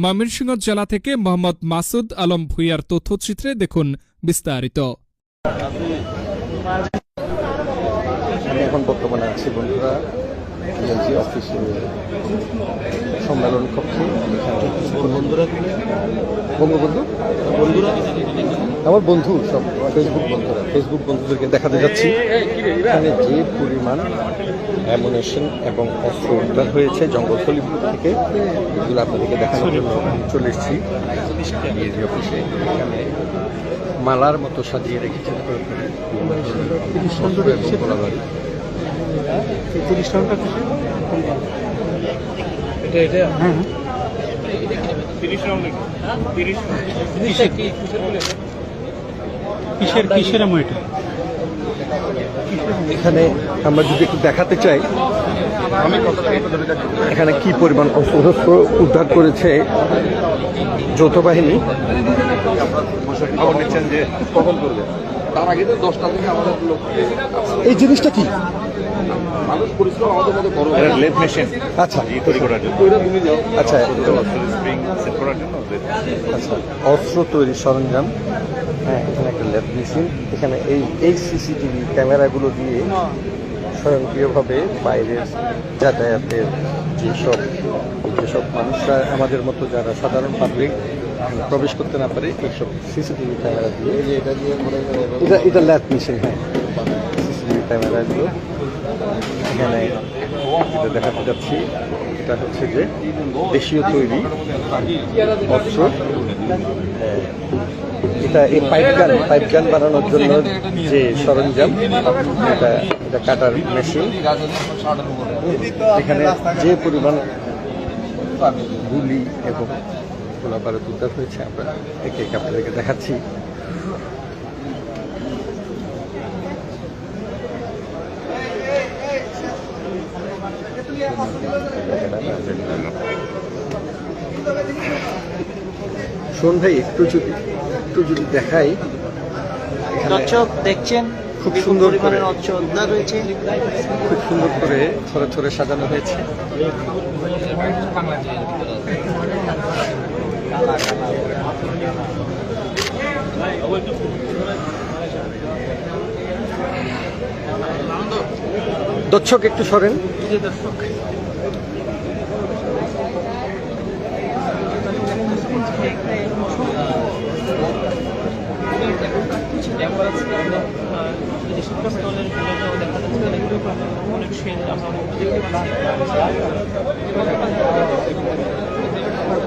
ময়মনসিংহ জেলা থেকে মোহাম্মদ মাসুদ আলম ভূঁইয়ার তথ্যচিত্রে দেখুন বিস্তারিত। আমি এখন বর্তমানে আছি বন্ধুরা পিএলজি অফিসের সম্মেলন কক্ষে। বঙ্গবন্ধু বন্ধুরা, আমার বন্ধু সব ফেসবুক বন্ধুদেরকে দেখাতে যাচ্ছি এখানে যে পরিমাণ অ্যামুনেশন এবং অস্ত্র উদ্ধার হয়েছে জঙ্গলথলিপুর থেকে, এগুলো আপনাদেরকে দেখানোর জন্য চলে এসেছি পিএলজি অফিসে। এখানে মালার মতো সাজিয়ে রেখেছেন গোলাবাড়ি। এখানে আমরা যদি একটু দেখাতে চাই এখানে কি পরিমাণ অস্ত্র উদ্ধার করেছে যৌথ বাহিনী। যে কখন করবে তার আগে তো 10টা থেকে আমাদের লোক। এই জিনিসটা কি? মানুষ পরিশ্রম আমাদের মধ্যে বড় লেদ মেশিন। আচ্ছা, তৈরি করার জন্য। আচ্ছা, স্প্রিং সেট করার জন্য। আচ্ছা, অস্ত্র তৈরি সরঞ্জাম। হ্যাঁ, এখানে একটা লেদ মেশিন। এখানে এই সিসিটিভি ক্যামেরাগুলো দিয়ে স্বয়ংক্রিয়ভাবে বাইরের যাতায়াতের যেসব মানুষরা আমাদের মতো যারা সাধারণ পাবলিক প্রবেশ করতে না পারে এইসব সিসিটিভি ক্যামেরা দিয়ে এটা ল্যাব মেশিন। হ্যাঁ, সিসিটিভি ক্যামেরাগুলো এখানে এটা দেখাতে যাচ্ছি। এটা হচ্ছে যে দেশীয় তৈরি অস্ত্র। এটা এই পাইপ গান বানানোর জন্য যে সরঞ্জাম, এটা কাটার মেশিন। এখানে যে পরিমাণ গুলি এবং গোলা বারুদ উদ্ধার হয়েছে আমরা একে একে আপনাদেরকে দেখাচ্ছি। শোন ভাই, একটু যদি দেখাই, দর্শক দেখছেন খুব সুন্দর করে রয়েছে, খুব সুন্দর করে ছড়ে ছড়ে সাজানো হয়েছে। দর্শক একটু সরেন।